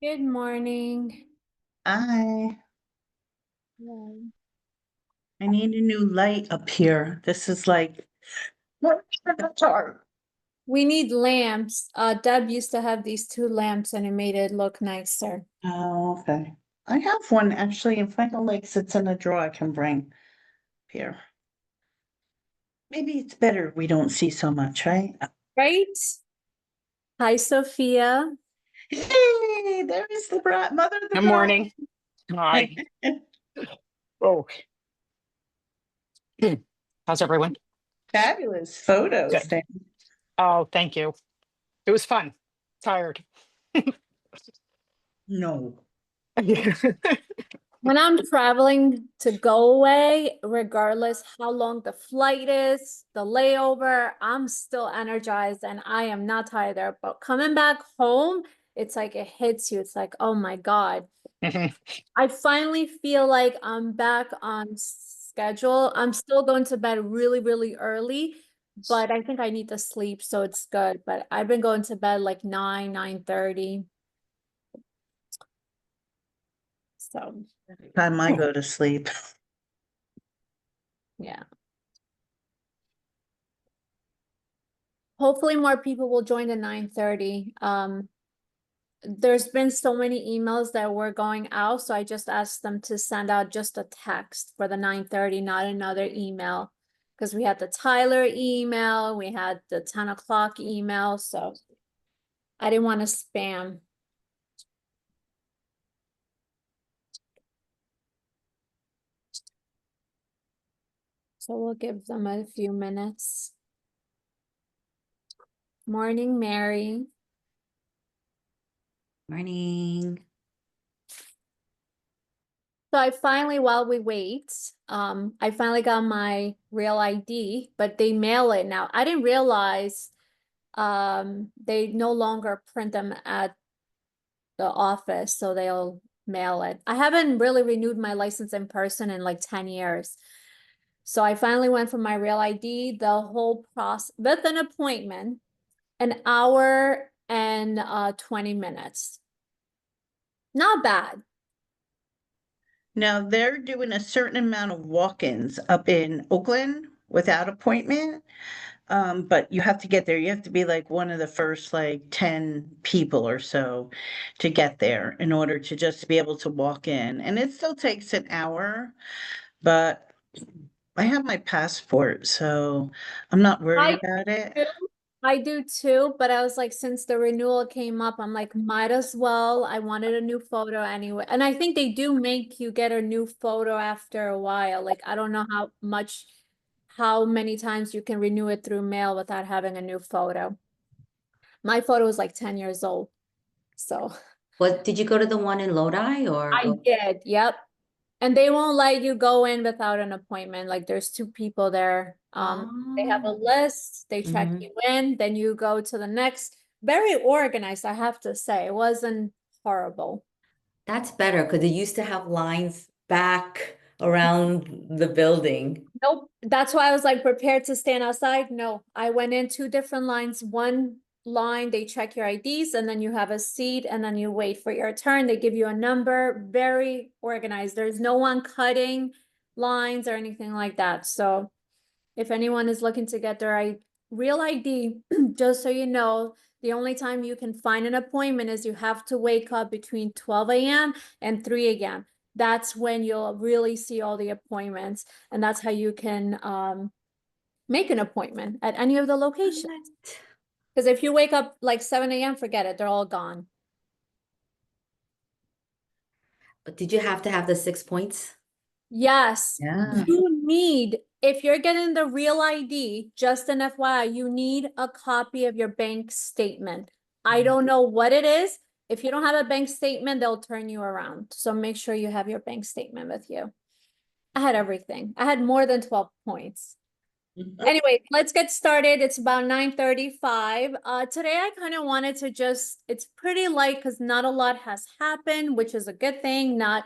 Good morning. I Yeah. I need a new light up here. This is like sorry. We need lamps. Deb used to have these two lamps and it made it look nicer. Oh, okay. I have one actually in Franklin Lakes. It's in a drawer I can bring here. Maybe it's better we don't see so much, right? Right? Hi, Sophia. Hey, there is the bride, mother of Good the morning. Hi. bride. Oh, how's everyone? Fabulous photos, Good. Dan. Oh, thank you. It was fun. Tired. No. When I'm traveling to go away, regardless how long the flight is, the layover, I'm still energized and I am not tired there. But coming back home, it's like it hits you. It's like, oh my God. Mhm. I finally feel like I'm back on schedule. I'm still going to bed really, really early, but I think I need to sleep, so it's good. But I've been going to bed like 9:30. So Time I go to sleep. yeah. Hopefully more people will join the 9:30. There's been so many emails that were going out, so I just asked them to send out just a text for the 9:30, not another email. Because we had the Tyler email, we had the 10 o'clock email, so I didn't want to spam. So we'll give them a few minutes. Morning, Mary. Morning. So I finally, while we wait, I finally got my real ID, but they mail it now. I didn't realize they no longer print them at the office, so they'll mail it. I haven't really renewed my license in person in like 10 years. So I finally went for my real ID, the whole process with an appointment, an hour and 20 minutes. Not bad. Now they're doing a certain amount of walk-ins up in Oakland without appointment. But you have to get there. You have to be like one of the first like 10 people or so to get there in order to just be able to walk in. And it still takes an hour, but I have my passport, so I'm not worried I about it. do. I do too, but I was like, since the renewal came up, I'm like, might as well. I wanted a new photo anyway. And I think they do make you get a new photo after a while. Like, I don't know how many times you can renew it through mail without having a new photo. My photo is like 10 years old. So What did you go to the one in Lodi or I did. Yep. And they won't let you go in without an appointment. Like there's two people there. They have a oh, list, they check hmm you in, then you go to the next. Very organized, I have to say. It wasn't horrible. That's better because it used to have lines back around the building. Nope. That's why I was like prepared to stand outside. No, I went in two different lines. One line, they check your IDs, and then you have a seat, and then you wait for your turn. They give you a number, very organized. There's no one cutting lines or anything like that. So if anyone is looking to get their real ID, just so you know, the only time you can find an appointment is you have to wake up between 12 a.m. and 3 a.m. That's when you'll really see all the appointments, and that's how you can make an appointment at any of the locations. Because if you wake up like 7 a.m., forget it, they're all gone. But did you have to have the 6 points? Yes, Yeah. you need, if you're getting the real ID, just an FYI, you need a copy of your bank statement. I don't know what it is. If you don't have a bank statement, they'll turn you around. So make sure you have your bank statement with you. I had everything. I had more than 12 points. Anyway, let's get started. It's about 9:35. Today I kind of wanted to just, it's pretty light because not a lot has happened, which is a good thing. Not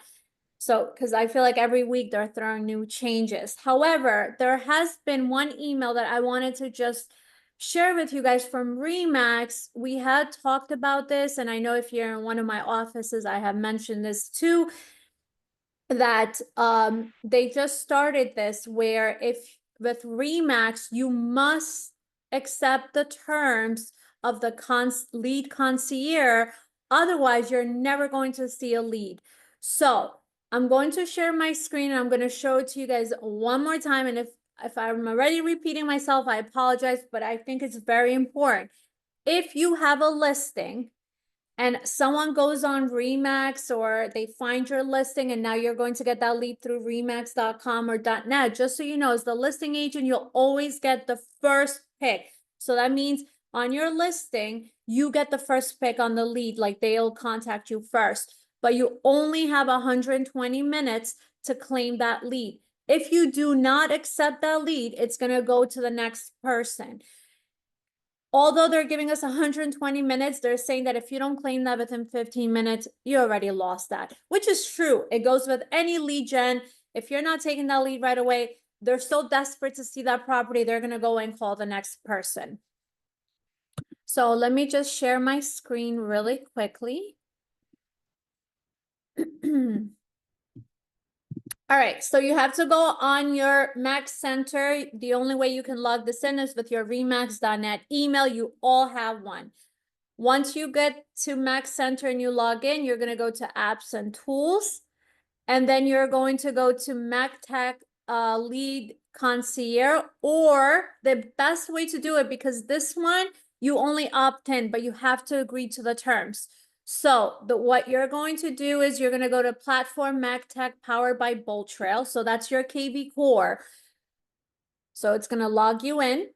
so, because I feel like every week they're throwing new changes. However, there has been one email that I wanted to just share with you guys from Remax. We had talked about this, and I know if you're in one of my offices, I have mentioned this too, that they just started this where if with Remax, you must accept the terms of the lead concierge, otherwise you're never going to see a lead. So I'm going to share my screen and I'm going to show it to you guys one more time. And if I'm already repeating myself, I apologize, but I think it's very important. If you have a listing and someone goes on Remax or they find your listing and now you're going to get that lead through remax.com or .net, just so you know, as the listing agent, you'll always get the first pick. So that means on your listing, you get the first pick on the lead, like they'll contact you first, but you only have 120 minutes to claim that lead. If you do not accept that lead, it's going to go to the next person. Although they're giving us 120 minutes, they're saying that if you don't claim that within 15 minutes, you already lost that, which is true. It goes with any lead gen. If you're not taking that lead right away, they're so desperate to see that property, they're going to go and call the next person. So let me just share my screen really quickly. All right, so you have to go on your Max Center. The only way you can log this in is with your remax.net email. You all have one. Once you get to Max Center and you log in, you're going to go to apps and tools, and then you're going to go to MacTech Lead Concierge, or the best way to do it, because this one, you only opt in, but you have to agree to the terms. So what you're going to do is you're going to go to Platform MacTech powered by Bolt Trail. So that's your KV core. So it's going to log you in.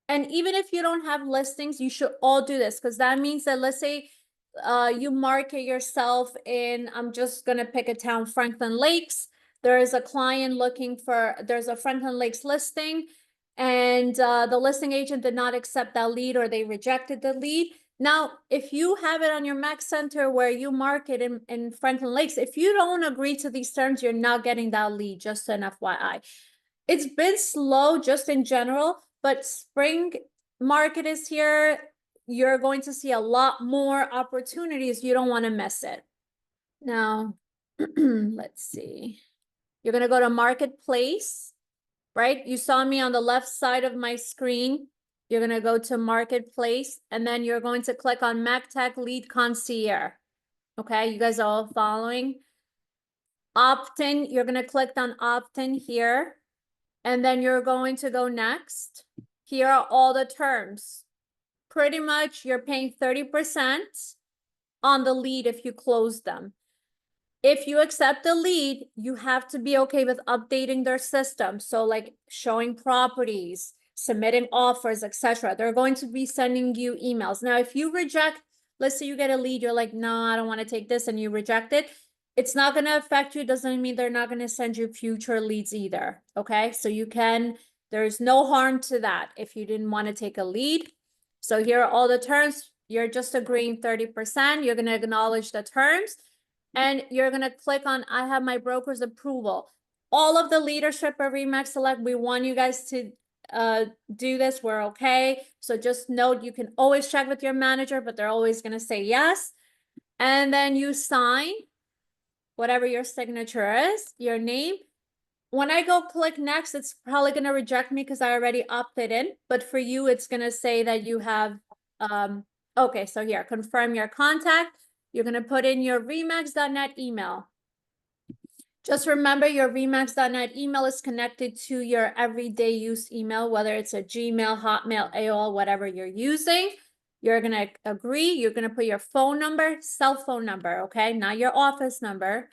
And even if you don't have listings, you should all do this, because that means that, let's say you market yourself in, I'm just going to pick a town, Franklin Lakes. There is a client looking for, there's a Franklin Lakes listing, and the listing agent did not accept that lead or they rejected the lead. Now, if you have it on your Max Center where you market in Franklin Lakes, if you don't agree to these terms, you're not getting that lead, just an FYI. It's been slow just in general, but spring market is here. You're going to see a lot more opportunities. You don't want to miss it. Now, let's see. You're going to go to Marketplace, right? You saw me on the left side of my screen. You're going to go to Marketplace, and then you're going to click on MacTech Lead Concierge. Okay, you guys are all following? Opt-in, you're going to click on opt-in here. And then you're going to go next. Here are all the terms. Pretty much you're paying 30% on the lead if you close them. If you accept the lead, you have to be okay with updating their system. So like showing properties, submitting offers, etc. They're going to be sending you emails. Now, if you reject, let's say you get a lead, you're like, no, I don't want to take this, and you reject it. It's not going to affect you. It doesn't mean they're not going to send you future leads either. Okay. So you can, there's no harm to that if you didn't want to take a lead. So here are all the terms. You're just agreeing 30%. You're going to acknowledge the terms, and you're going to click on, I have my broker's approval. All of the leadership of Remax Select, we want you guys to do this. We're okay. So just note, you can always check with your manager, but they're always going to say yes. And then you sign whatever your signature is, your name. When I go click next, it's probably going to reject me because I already opted in. But for you, it's going to say that you have, okay, so here, confirm your contact. You're going to put in your remax.net email. Just remember, your remax.net email is connected to your everyday use email, whether it's a Gmail, Hotmail, AOL, whatever you're using. You're going to agree. You're going to put your phone number, cell phone number, okay? Not your office number,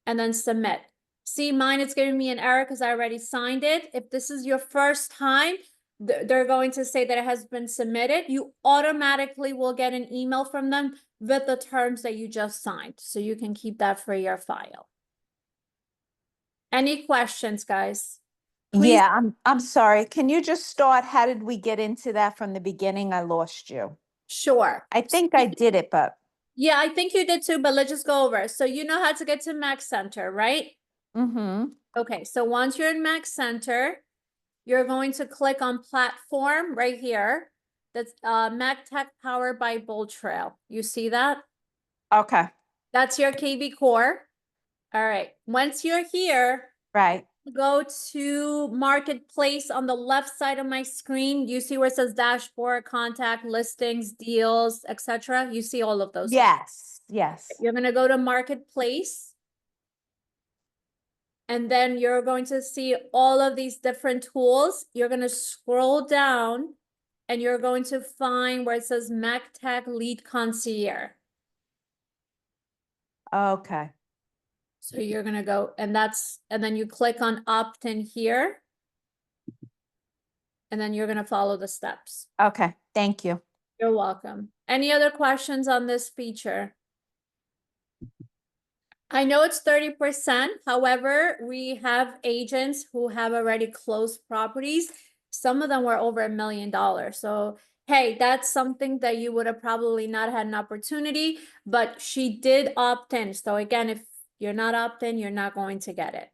and then submit. See, mine, it's giving me an error because I already signed it. If this is your first time, they're going to say that it has been submitted. You automatically will get an email from them with the terms that you just signed. So you can keep that for your file. Any questions, guys? Please. Yeah, I'm sorry. Can you just start? How did we get into that from the beginning? I lost you. Sure. I think I did it, but Yeah, I think you did too, but let's just go over. So you know how to get to Max Center, right? mm-hmm. Okay, so once you're in Max Center, you're going to click on platform right here. That's MacTech powered by Bold Trail. You see that? Okay, That's your KV core. All right. Once you're here, right. go to marketplace on the left side of my screen. You see where it says dashboard, contact, listings, deals, etc. You see all of those. Yes, yes. You're going to go to marketplace. And then you're going to see all of these different tools. You're going to scroll down and you're going to find where it says MacTech Lead Concierge. Okay, So you're going to go and then you click on opt-in here. And then you're going to follow the steps. okay, thank you. You're welcome. Any other questions on this feature? I know it's 30%. However, we have agents who have already closed properties. Some of them were over $1 million. So, hey, that's something that you would have probably not had an opportunity, but she did opt in. So again, if you're not opt-in, you're not going to get it.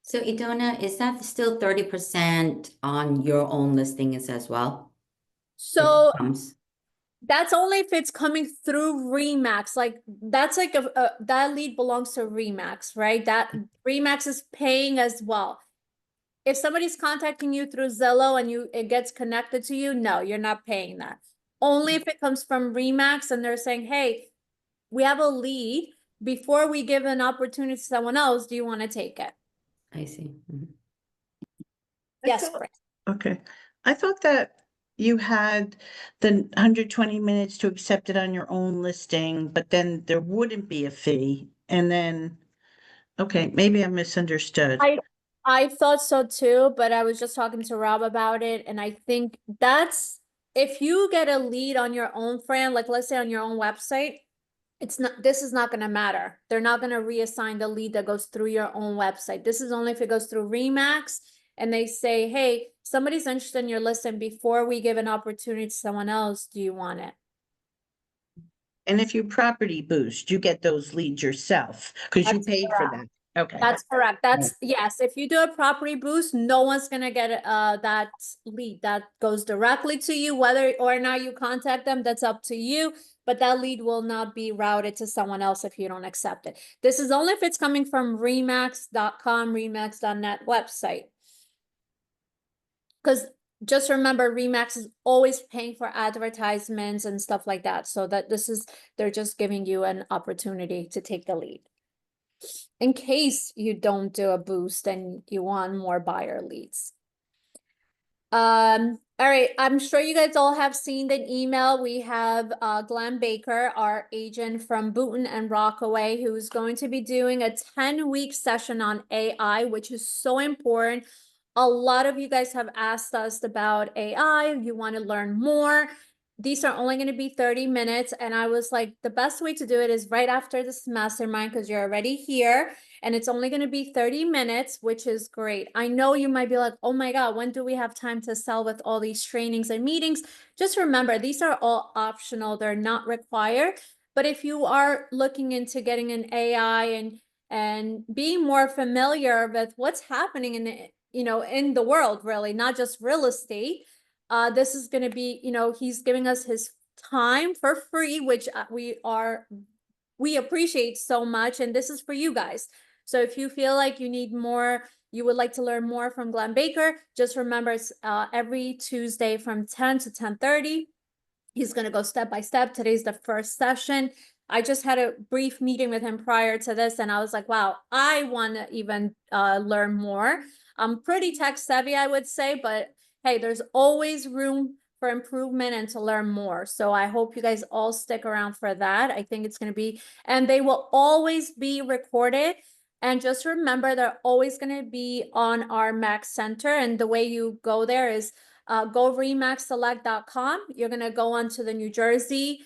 So Idona, is that still 30% on your own listings as well? If it So comes? that's only if it's coming through Remax. Like that's like that lead belongs to Remax, right? That Remax is paying as well. If somebody's contacting you through Zillow and it gets connected to you, no, you're not paying that. Only if it comes from Remax and they're saying, hey, we have a lead. Before we give an opportunity to someone else, do you want to take it? I see. Mhm. Yes, thought- Fran. Okay. I thought that you had the 120 minutes to accept it on your own listing, but then there wouldn't be a fee. And then, okay, maybe I misunderstood. I thought so too, but I was just talking to Rob about it, and I think that's if you get a lead on your own, Fran, like let's say on your own website, this is not going to matter. They're not going to reassign the lead that goes through your own website. This is only if it goes through Remax and they say, hey, somebody's interested in your listing. Before we give an opportunity to someone else, do you want it? And if you property boost, you get those leads yourself because you That's paid for that. Okay. That's correct. That's yes. If you do a property boost, no one's gonna get that lead. That goes directly to you. Whether or not you contact them, that's up to you. But that lead will not be routed to someone else if you don't accept it. This is only if it's coming from Remax.com, Remax.net website. Because just remember, Remax is always paying for advertisements and stuff like that. So that they're just giving you an opportunity to take the lead. In case you don't do a boost and you want more buyer leads. All right, I'm sure you guys all have seen the email. We have Glenn Baker, our agent from Boonton and Rockaway, who's going to be doing a 10-week session on AI, which is so important. A lot of you guys have asked us about AI. You want to learn more. These are only going to be 30 minutes. And I was like, the best way to do it is right after this mastermind because you're already here. And it's only going to be 30 minutes, which is great. I know you might be like, oh my God, when do we have time to sell with all these trainings and meetings? Just remember, these are all optional. They're not required. But if you are looking into getting an AI and being more familiar with what's happening in the world, really, not just real estate, this is going to be, he's giving us his time for free, which we appreciate so much. And this is for you guys. So if you feel like you need more, you would like to learn more from Glenn Baker, just remember it's every Tuesday from 10 to 10:30. He's going to go step by step. Today's the first session. I just had a brief meeting with him prior to this, and I was like, wow, I want to even learn more. I'm pretty tech savvy, I would say, but hey, there's always room for improvement and to learn more. So I hope you guys all stick around for that. I think it's going to be, and they will always be recorded. And just remember, they're always going to be on our Max Center. And the way you go there is go remaxselect.com. You're going to go onto the New Jersey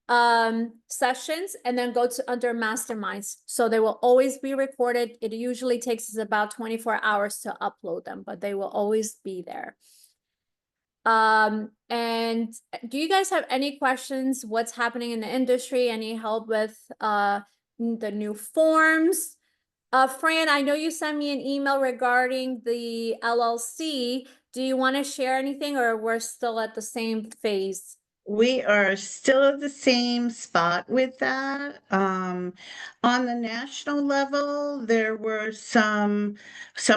sessions and then go to under Masterminds. So they will always be recorded. It usually takes us about 24 hours to upload them, but they will always be there. And do you guys have any questions? What's happening in the industry? Any help with the new forms? Fran, I know you sent me an email regarding the LLC. Do you want to share anything, or we're still at the same phase? We are still at the same spot with that. On the national level, there were some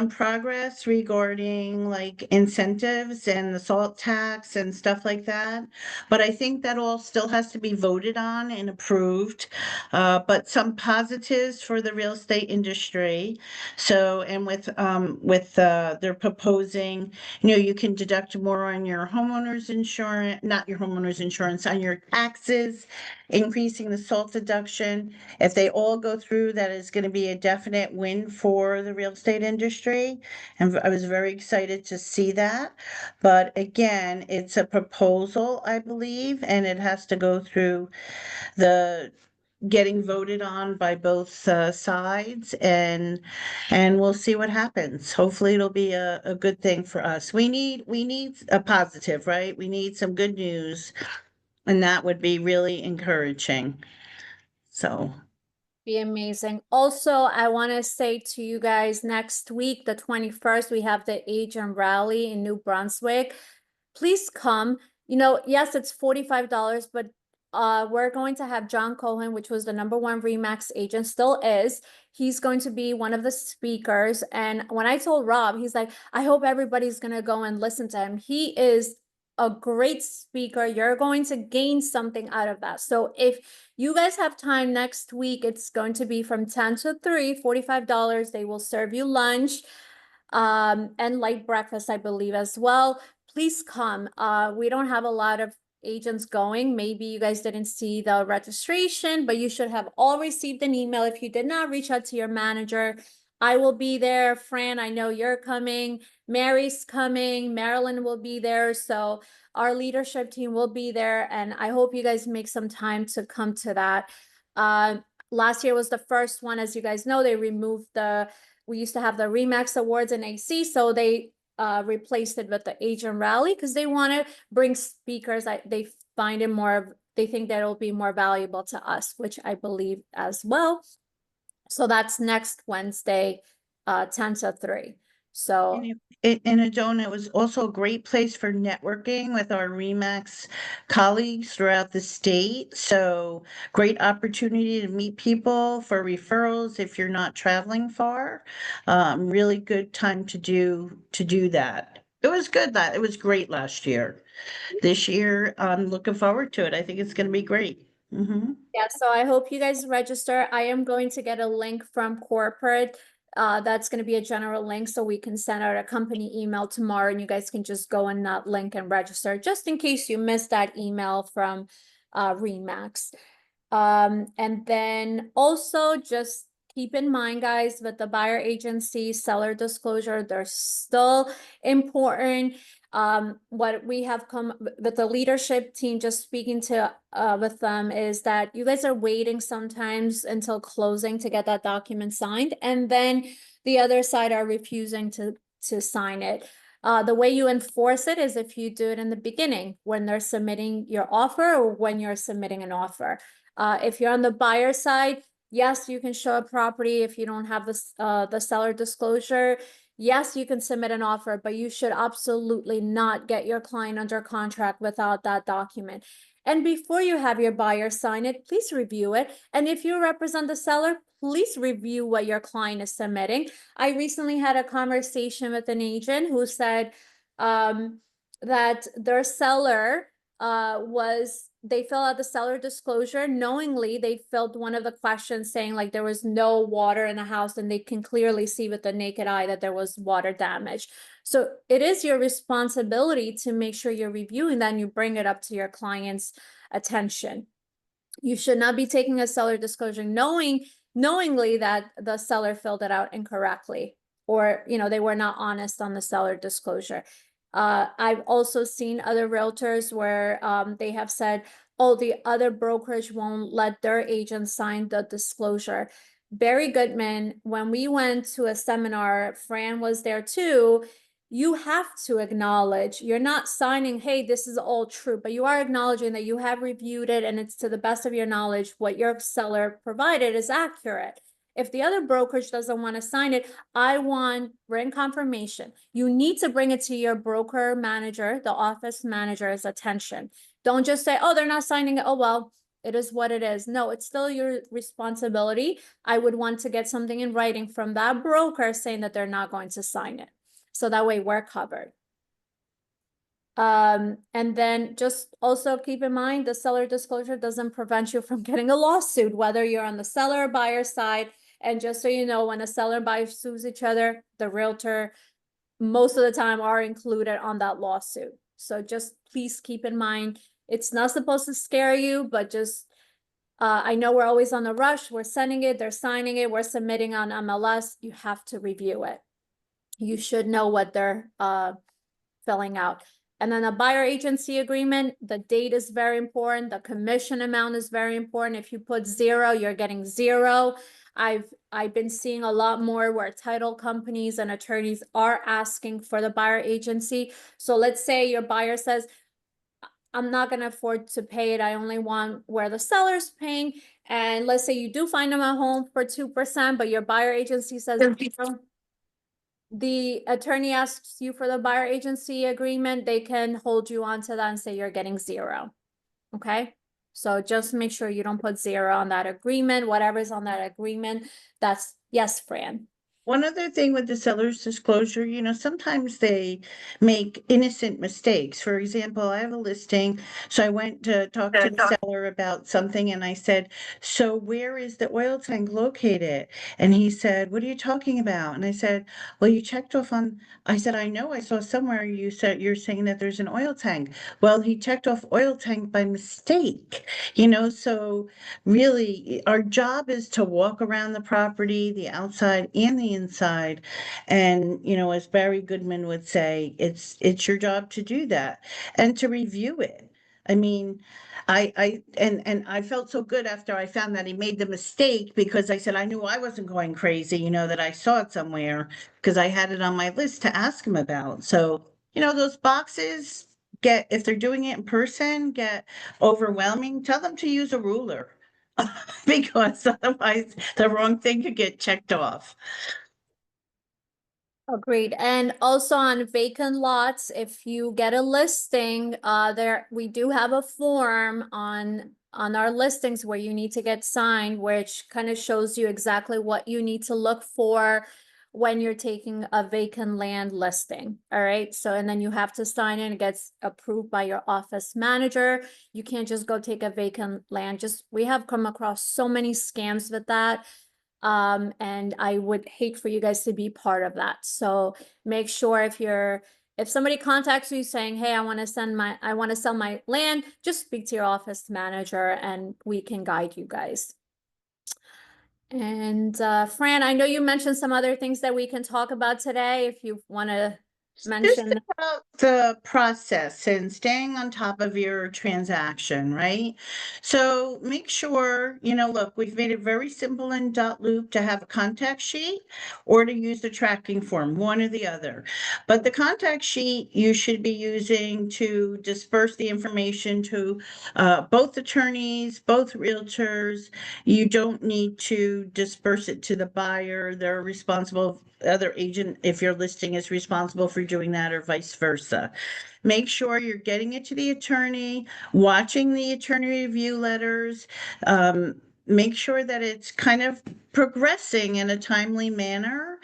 progress regarding like incentives and the salt tax and stuff like that. But I think that all still has to be voted on and approved. But some positives for the real estate industry. So, and they're proposing, you can deduct more on your homeowner's insurance, not your homeowner's insurance, on your taxes, increasing the SALT deduction. If they all go through, that is going to be a definite win for the real estate industry. And I was very excited to see that. But again, it's a proposal, I believe, and it has to go through the getting voted on by both sides, and we'll see what happens. Hopefully it'll be a good thing for us. We need a positive, right? We need some good news, and that would be really encouraging. So Be amazing. Also, I want to say to you guys, next week, the 21st, we have the Agent Rally in New Brunswick. Please come. Yes, it's $45, but we're going to have John Cohen, which was the #1 Remax agent, still is. He's going to be one of the speakers. And when I told Rob, he's like, I hope everybody's going to go and listen to him. He is a great speaker. You're going to gain something out of that. So if you guys have time next week, it's going to be from 10 to 3, $45. They will serve you lunch and light breakfast, I believe, as well. Please come. We don't have a lot of agents going. Maybe you guys didn't see the registration, but you should have all received an email. If you did not, reach out to your manager. I will be there. Fran, I know you're coming. Mary's coming. Marilyn will be there. So our leadership team will be there. And I hope you guys make some time to come to that. Last year was the first one. As you guys know, they removed we used to have the Remax Awards in AC. So they replaced it with the Agent Rally because they want to bring speakers. They find it they think that it'll be more valuable to us, which I believe as well. So that's next Wednesday, 10 to 3. So in Adona, it was also a great place for networking with our Remax colleagues throughout the state. So great opportunity to meet people for referrals if you're not traveling far. Really good time to do that. It was good. It was great last year. This year, I'm looking forward to it. I think it's going to be great. yeah, so I hope you guys register. I am going to get a link from corporate. That's going to be a general link, so we can send out a company email tomorrow, and you guys can just go on that link and register, just in case you missed that email from Remax. And then also just keep in mind, guys, with the buyer agency, seller disclosure, they're still important. What we have come with the leadership team, just speaking to with them, is that you guys are waiting sometimes until closing to get that document signed, and then the other side are refusing to sign it. The way you enforce it is if you do it in the beginning when they're submitting your offer or when you're submitting an offer. If you're on the buyer side, yes, you can show a property if you don't have the seller disclosure. Yes, you can submit an offer, but you should absolutely not get your client under contract without that document. And before you have your buyer sign it, please review it. And if you represent the seller, please review what your client is submitting. I recently had a conversation with an agent who said that their seller they fill out the seller disclosure knowingly. They filled one of the questions saying like there was no water in the house, and they can clearly see with the naked eye that there was water damage. So it is your responsibility to make sure you're reviewing that and you bring it up to your client's attention. You should not be taking a seller disclosure knowingly that the seller filled it out incorrectly, or they were not honest on the seller disclosure. I've also seen other realtors where they have said, oh, the other brokerage won't let their agent sign the disclosure. Barry Goodman, when we went to a seminar, Fran was there too. You have to acknowledge, you're not signing, hey, this is all true, but you are acknowledging that you have reviewed it and it's to the best of your knowledge what your seller provided is accurate. If the other brokerage doesn't want to sign it, I want written confirmation. You need to bring it to your broker manager, the office manager's attention. Don't just say, oh, they're not signing it. Oh, well, it is what it is. No, it's still your responsibility. I would want to get something in writing from that broker saying that they're not going to sign it. So that way we're covered. And then just also keep in mind, the seller disclosure doesn't prevent you from getting a lawsuit, whether you're on the seller or buyer side. And just so you know, when a seller and buyer sues each other, the realtor most of the time are included on that lawsuit. So just please keep in mind, it's not supposed to scare you, but just, I know we're always on the rush. We're sending it, they're signing it, we're submitting on MLS. You have to review it. You should know what they're filling out. And then a buyer agency agreement, the date is very important. The commission amount is very important. If you put 0, you're getting 0. I've been seeing a lot more where title companies and attorneys are asking for the buyer agency. So let's say your buyer says, I'm not going to afford to pay it. I only want where the seller's paying. And let's say you do find them a home for 2%, but your buyer agency says 0. The attorney asks you for the buyer agency agreement, they can hold you onto that and say you're getting 0. Okay? So just make sure you don't put 0 on that agreement. Whatever's on that agreement, that's yes, Fran. One other thing with the seller's disclosure, sometimes they make innocent mistakes. For example, I have a listing, so I went to talk to the seller about something and I said, so where is the oil tank located? And he said, what are you talking about? And I said, well, you checked off on, I said, I know I saw somewhere you said you're saying that there's an oil tank. Well, he checked off oil tank by mistake, so really our job is to walk around the property, the outside and the inside. And, as Barry Goodman would say, it's your job to do that and to review it. I mean, and I felt so good after I found that he made the mistake, because I said I knew I wasn't going crazy, that I saw it somewhere because I had it on my list to ask him about. So, those boxes if they're doing it in person, get overwhelming, tell them to use a ruler. Because otherwise the wrong thing could get checked off. Agreed. And also on vacant lots, if you get a listing, we do have a form on our listings where you need to get signed, which kind of shows you exactly what you need to look for when you're taking a vacant land listing. All right. So, and then you have to sign it. It gets approved by your office manager. You can't just go take a vacant land. We have come across so many scams with that. And I would hate for you guys to be part of that. So make sure if somebody contacts you saying, hey, I want to sell my land, just speak to your office manager and we can guide you guys. And Fran, I know you mentioned some other things that we can talk about today, if you want to Just mention. about the process and staying on top of your transaction, right? So make sure, look, we've made it very simple in Loop to have a contact sheet or to use the tracking form, one or the other. But the contact sheet you should be using to disperse the information to both attorneys, both realtors. You don't need to disperse it to the buyer. They're responsible. Other agent, if your listing is responsible for doing that, or vice versa. Make sure you're getting it to the attorney, watching the attorney review letters, make sure that it's kind of progressing in a timely manner.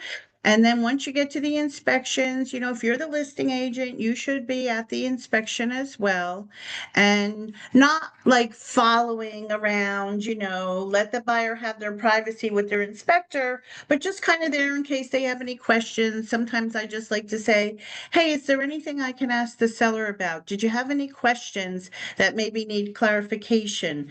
And then once you get to the inspections, if you're the listing agent, you should be at the inspection as well. And not like following around, let the buyer have their privacy with their inspector, but just kind of there in case they have any questions. Sometimes I just like to say, hey, is there anything I can ask the seller about? Did you have any questions that maybe need clarification?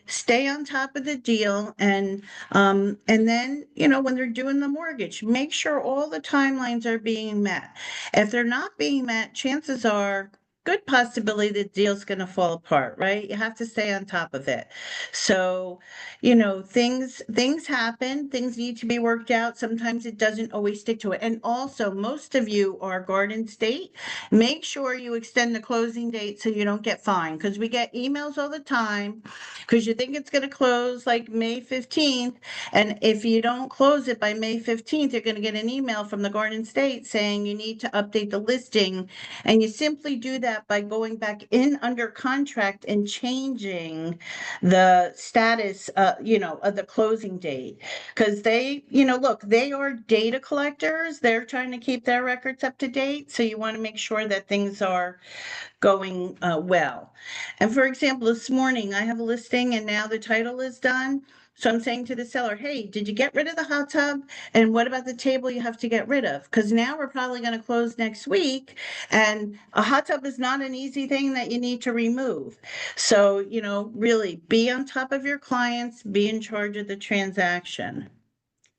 Stay on top of the deal. And then, when they're doing the mortgage, make sure all the timelines are being met. If they're not being met, chances are good possibility the deal's going to fall apart, right? You have to stay on top of it. So, you know, things happen, things need to be worked out. Sometimes it doesn't always stick to it. And also, most of you are Garden State. Make sure you extend the closing date so you don't get fined, because we get emails all the time because you think it's going to close like May 15th. And if you don't close it by May 15th, you're going to get an email from the Garden State saying you need to update the listing. And you simply do that by going back in under contract and changing the status, you know, of the closing date. Because they, you know, look, they are data collectors. They're trying to keep their records up to date. So you want to make sure that things are going well. And for example, this morning I have a listing and now the title is done. So I'm saying to the seller, hey, did you get rid of the hot tub? And what about the table you have to get rid of? Because now we're probably going to close next week. And a hot tub is not an easy thing that you need to remove. So, you know, really be on top of your clients, be in charge of the transaction.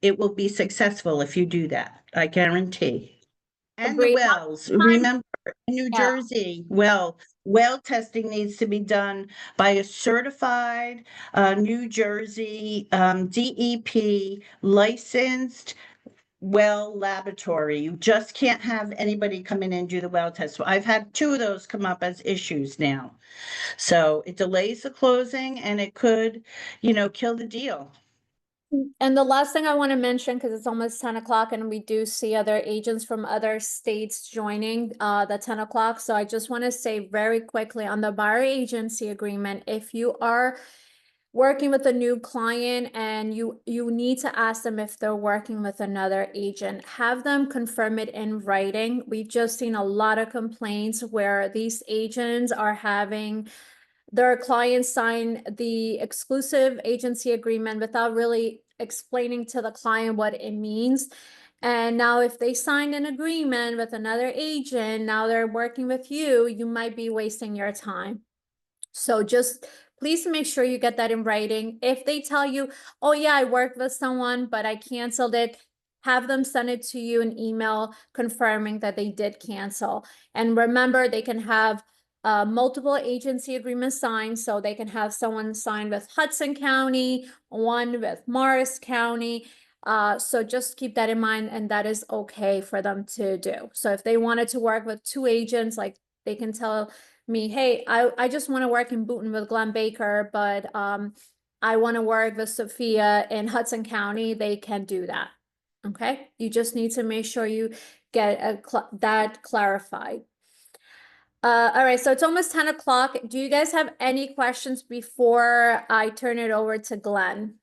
It will be successful if you do that, I guarantee. And the Agreed. wells, remember, in New Yeah. Jersey, well testing needs to be done by a certified New Jersey DEP licensed well laboratory. You just can't have anybody come in and do the well test. So I've had 2 of those come up as issues now. So it delays the closing and it could, you know, kill the deal. And the last thing I want to mention, because it's almost 10 o'clock and we do see other agents from other states joining the 10 o'clock. So I just want to say very quickly on the buyer agency agreement, if you are working with a new client and you need to ask them if they're working with another agent, have them confirm it in writing. We've just seen a lot of complaints where these agents are having their clients sign the exclusive agency agreement without really explaining to the client what it means. And now if they signed an agreement with another agent, now they're working with you, you might be wasting your time. So just please make sure you get that in writing. If they tell you, oh yeah, I worked with someone, but I canceled it, have them send it to you an email confirming that they did cancel. And remember, they can have multiple agency agreements signed. So they can have someone signed with Hudson County, one with Morris County. So just keep that in mind, and that is okay for them to do. So if they wanted to work with 2 agents, like they can tell me, hey, I just want to work in Boonton with Glenn Baker, but I want to work with Sophia in Hudson County, they can do that. Okay, you just need to make sure you get that clarified. All right, so it's almost 10 o'clock. Do you guys have any questions before I turn it over to Glenn?